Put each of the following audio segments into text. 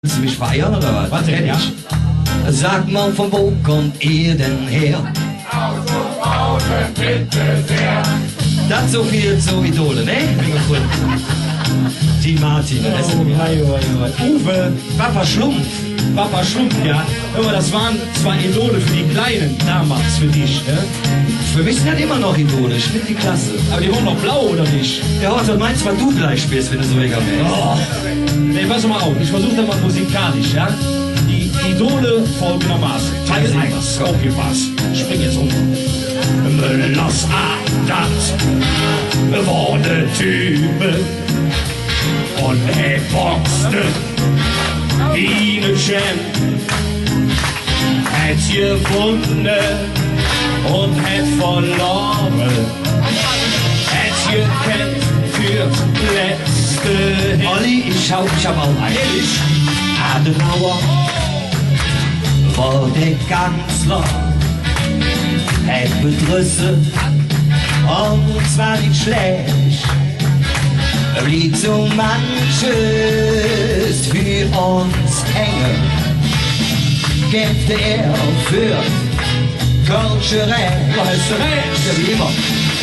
Willst du mich feiern oder was? Was denn, ja? Sag mal, von wo kommt ihr denn her? Aus Oberhausen, bitte sehr. Das so viel zu Idole, ne? Die Martin, das ist Uwe, Papa Schlumpf. Papa Schlumpf, ja. Hör mal, das waren zwar Idole für die Kleinen damals, für dich, ne? Für mich sind das immer noch Idole, Schmidt die Klasse. Aber die waren noch blau, oder nicht? Ja, was meinst du, was du gleich spielst, wenn du so egal bist? Oh. Nee, pass mal auf, ich versuche das mal musikalisch, ja? Die Idole folgendermaßen. Teil 1, aufgepasst. Spring jetzt um. Müllers Adat war der Typ und er boxte wie ne Champ. Hat gewonnen und hat verloren. Hat gekämpft fürs letzte Hin. Olli, ich hab auch einen. Ehrlich? Adenauer war der Kanzler, hat bedrüssen und zwar nicht schlecht. Blieb so manches für uns hängen, kämpfte er für kulturell, weißt du recht, wie immer.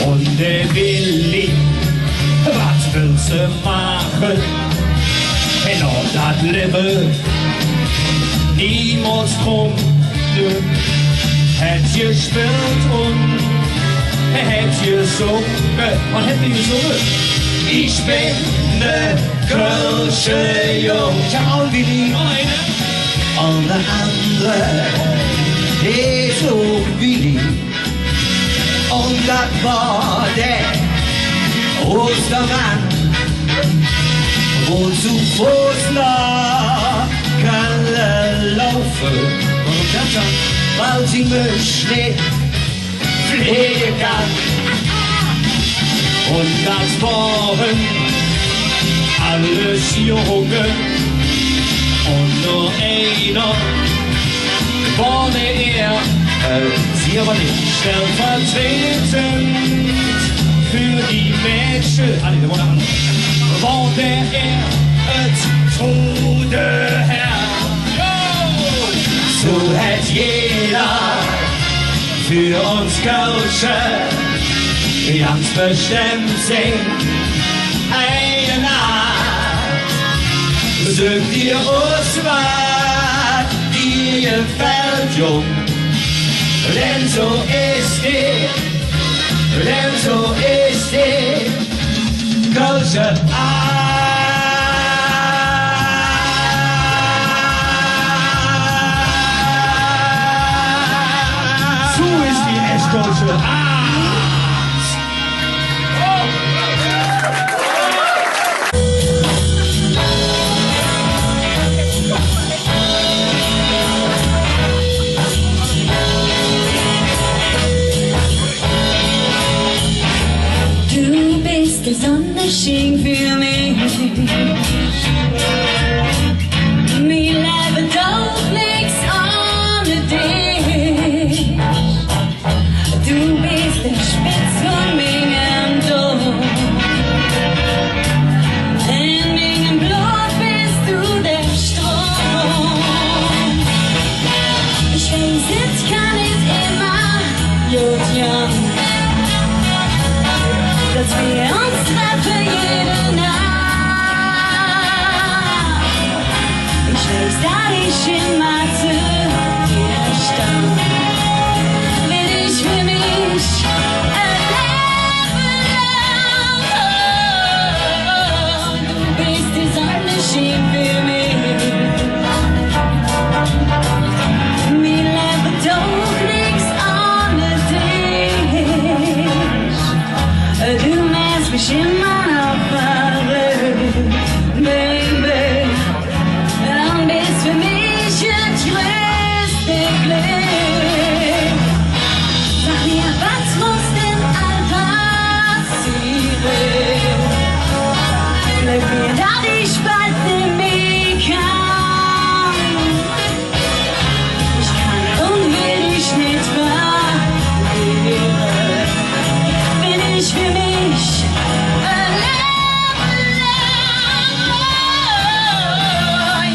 Und der Willi, was willst du machen? Wenn er das Leben niemals kommt, hat gespielt und er hat gesungen. Und hat gesungen? Ich bin ne Kirchenjung. Ich hab auch Willi und der andere ist so Willi. Und das war der Ostermann, wo zu Fuß noch kann laufen. Und das schon, weil sie mich nicht pflegen kann. Und das waren alles Jungen und nur einer war er. Sie aber nicht. Stellvertretend für die Mädchen, der war der andere, war der Tode-Herr. So hat jeder für uns Kölsche ganz bestimmt sing eine Nacht. Sögt ihr uns was, die gefällt, Jung. Denn so ist die Kölsche So ist die Estkölsche Der Sonnenschein für mich. Mir lebt doch nichts ohne dich. Du bist der Spitz von meinem Dorf. In meinem Blut bist du der Strom. Ich weiß, es kann nicht immer gut sein, dass wir uns treffen jede Nacht. Ich weiß, dass ich immer zu dir stand, wenn ich für mich ein Leben lang. Du bist die Sonnenschein für mich. Mir lebt doch nichts ohne dich. Du machst mich immer noch verrückt, Baby. Und bist für mich das größte Glück. Sag mir, was muss denn all passieren? Bleib mir, dass ich bald nicht mehr kann. Ich kann und will dich nicht verlieren, wenn ich für mich ein Leben lang.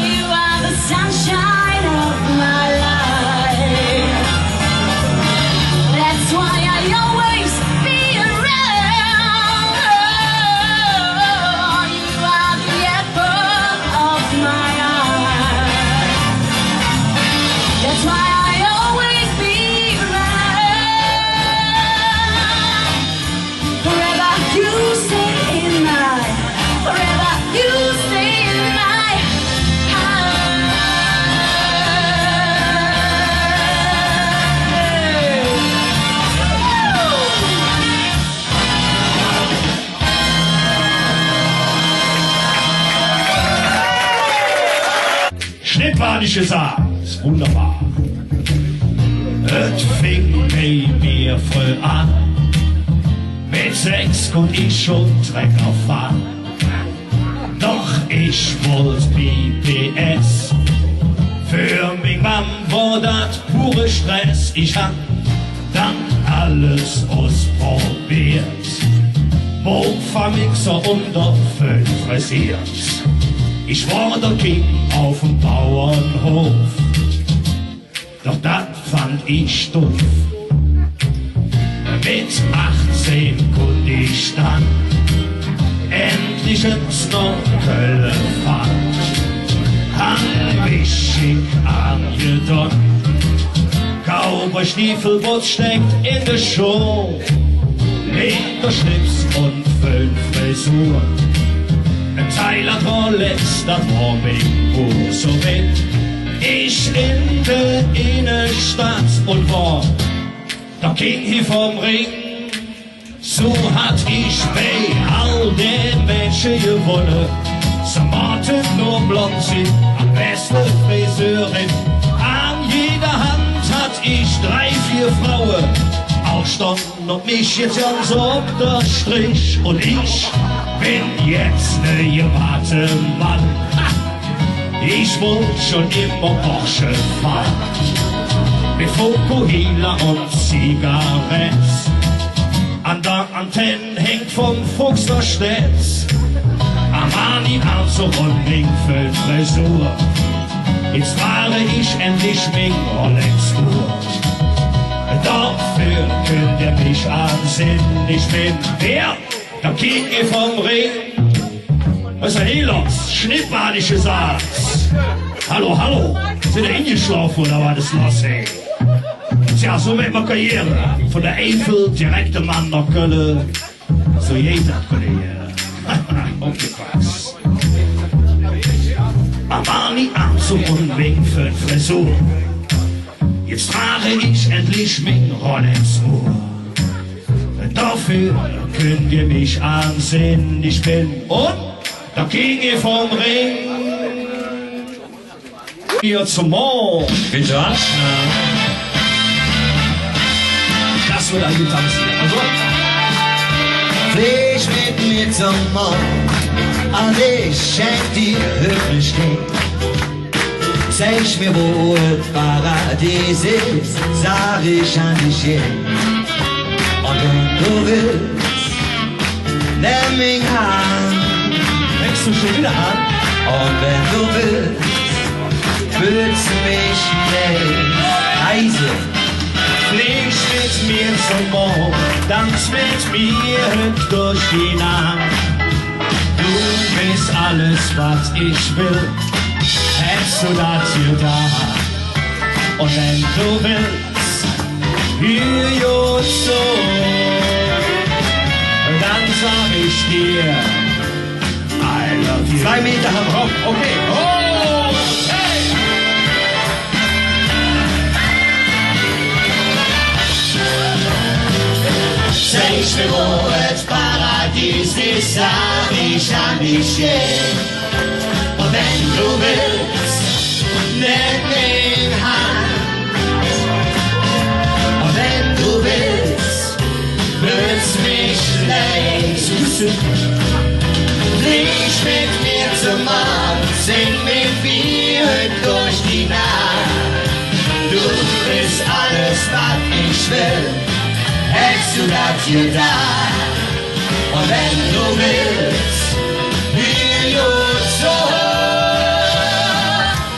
You are was ich gesagt. Ist wunderbar. Es fing bei mir voll an. Mit 6 konnt ich schon Trecker fahren. Doch ich wollte BPS. Für mich Mann war das pure Stress. Ich hab dann alles ausprobiert. Bohrvermixer und der Föhn frisiert. Ich war der King auf dem Bauernhof. Doch das fand ich doof. Mit 18 konnte ich dann endlich ins Köln fahren. Hab mich schick angetan. Cowboy-Stiefelboots steckt in der Show. Lederschlips und Föhnfrisur. Ein Teiler Rolex, das war mir so mit. Ich in der Innenstadt und war der King hier vom Ring. So hat ich bei all den Menschen gewonnen. St. Martin nur blond sind, am besten Friseurin. An jeder Hand hat ich 3, 4 Frauen. Auch standen und mich jetzt ganz unter Strich. Und ich bin jetzt ne gewahte Mann. Ich wollte schon immer Porsche fahren. Mit Fokuhila und Zigaretts. An der Antenne hängt vom Fuchs der Stets. Armani-Anzug und Wingfeld-Frisur. Jetzt fahre ich endlich mit Rolex-Uhr. Dafür könnt ihr mich ansehen. Ich bin der King vom Ring. Was ist denn hier los? Schnittbadische Satz. Hallo, hallo. Sind ihr eingeschlafen oder war das los, ey? Tja, so mit meiner Karriere. Von der Eifel direkt am Mann nach Köln. So jeder Karriere. Aufgepasst. Armani-Anzug und Wingfeld-Frisur. Jetzt trage ich endlich mit Rolex-Uhr. Dafür könnt ihr mich ansehen. Ich bin der King vom Ring. Hier zum Mond. Bitte an. Das wird ein Tanz hier. Also. Flieg mit mir zum Mond und ich schenk dir Höflichkeit. Zeig mir, wo das Paradies ist, sag ich an dich hin. Und wenn du willst, nimm mich an. Fängst du schon wieder an? Und wenn du willst, fühlst du mich nicht leise. Flieg mit mir zum Mond, tanz mit mir durch die Nacht. Du bist alles, was ich will, hättest du das hier da. Und wenn du willst, hör so, dann sag ich dir, I love you. 2 Meter Oh, okay. Oh, hey. Zeig mir, wo das Paradies ist, sag ich an dich hin. Und wenn du willst, nimm mich an. Und wenn du willst, willst mich längst. Flieg mit mir zum Mond, sing mit mir durch die Nacht. Du bist alles, was ich will, hättest du das hier da. Und wenn du willst, wie du so,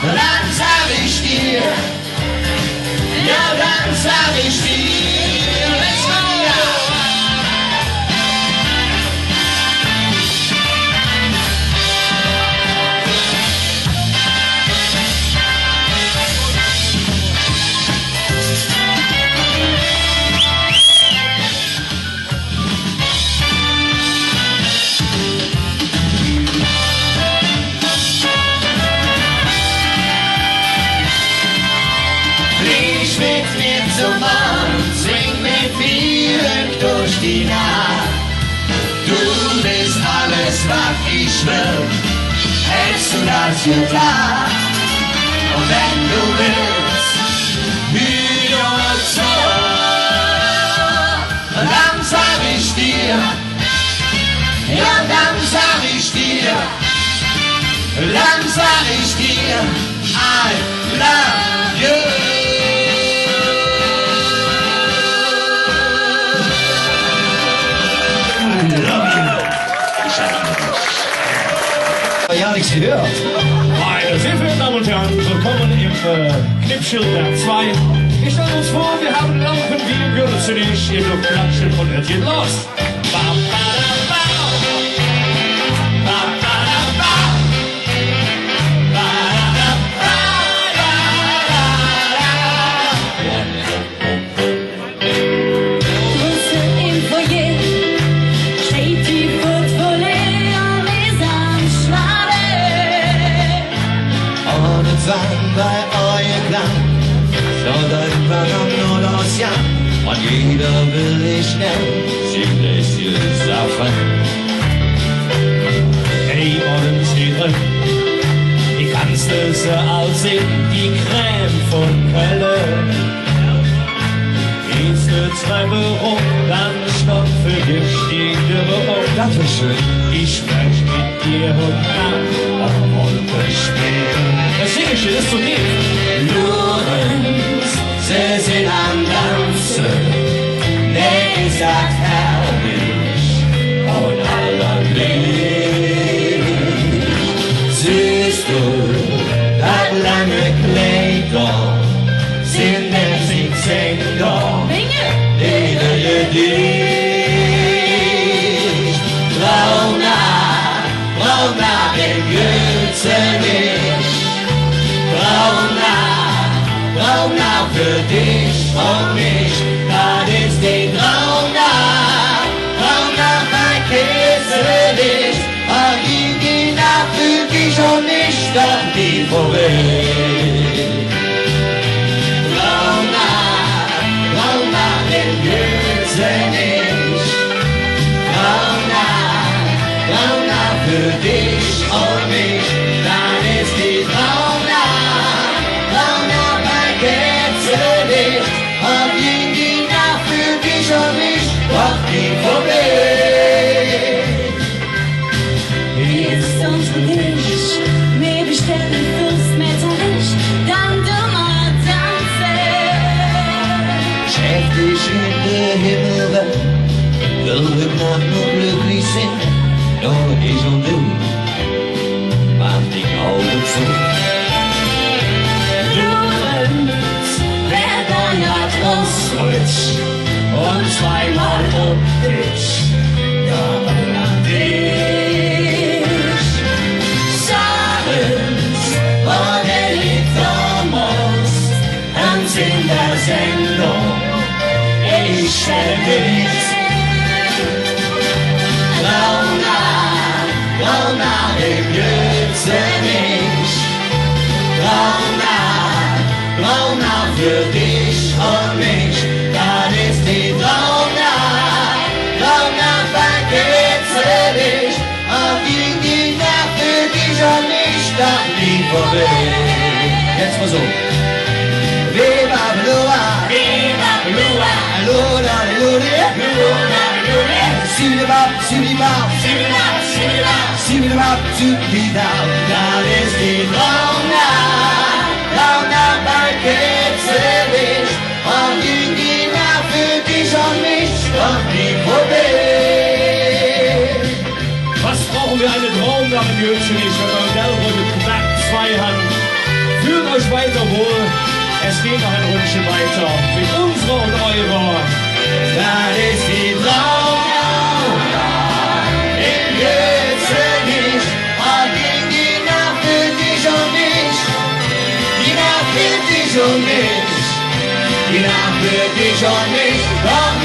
dann sag ich dir, ja, dann sag ich dir, let's go, ja. Zum Mond, sing mit mir durch die Nacht. Du bist alles, was ich will, hättest du das hier da. Und wenn du willst, wieder so, dann sag ich dir, ja, dann sag ich dir, dann sag ich dir, I love you. Ja, nichts gehört. Meine sehr verehrten Damen und Herren, willkommen im Knipschildberg 2. Wir stellen uns vor, wir haben Lampen wie im Gürzenich. Ihr dürft klatschen und es geht los. Bam, badam, bam. Bam, badam, bam. Badam, badam, Draußen im Foyer steht die Portemonnaie und ist am Schwaden. Ohne Zwang bei euer Klang, sondern verdammt nur das Jahr. Und jeder will ich schnell ziemlich viel saufen. Hey, Ordensehre, die kannst du so aussehen, die Creme von Köln. Gehst du Treppe hoch, dann stopfe dich die Dürre auf. Dankeschön. Ich sprech mit dir und dann auf Wolke spielen. Das singe ich dir, das ist so lieb. Lorenz, sie sind am Tanzen. Nee, sagt herrlich und allerlicht. Siehst du, das lange Kleid da, sind der Sitzeng da. Binge! Leder dich, Brauna im Gürzenich, Brauna für dich und mich, das ist die Brauna mein Käselicht, und ich gehe nach für dich und mich, doch die vorweg. Brauna im Gürzenich, Brauna für dich und mich, dann ist die Brauna mein Kätzelicht, und ich gehe nach für dich und mich, doch die vorweg. Hier ist unsere Tisch, wir bestellen Fürstmetterlich, dann du mal tanzen. Schäf dich in der Himmelwelt, will wir knapp nur glücklich sind, nur ich und du, mach die Augen zu. Lorenz, wer dann hat Kreuz und zweimal um dich. Ja, an dich. Sagens, und liegt damals, ganz in der Sendung, ich stell dich. Brauna im Gürzenich, Brauna für dich und mich, das ist die Brauna mein Gürzenich, und ich gehe nach für dich und mich, doch nie vorweg. Jetzt mal so. Viva Blua, Viva Blua, Luna, Sibibab, Sibibab, Sibibab, Sibibab, Sibibab, Sibibab, das ist die Brauna mein Kätzelicht, und ich gehe nach für dich und mich, doch nie vorweg. Was brauchen wir eine Brauna im Gürzenich, wenn wir Gelbrücke Knack 2 haben? Fühlt euch weiter wohl. Es geht noch ein Rundchen weiter mit unserer und eurer. Das ist die Brauna im Gürzenich, und ich gehe nach für dich und mich, die nach für dich und mich, die nach für dich und mich, doch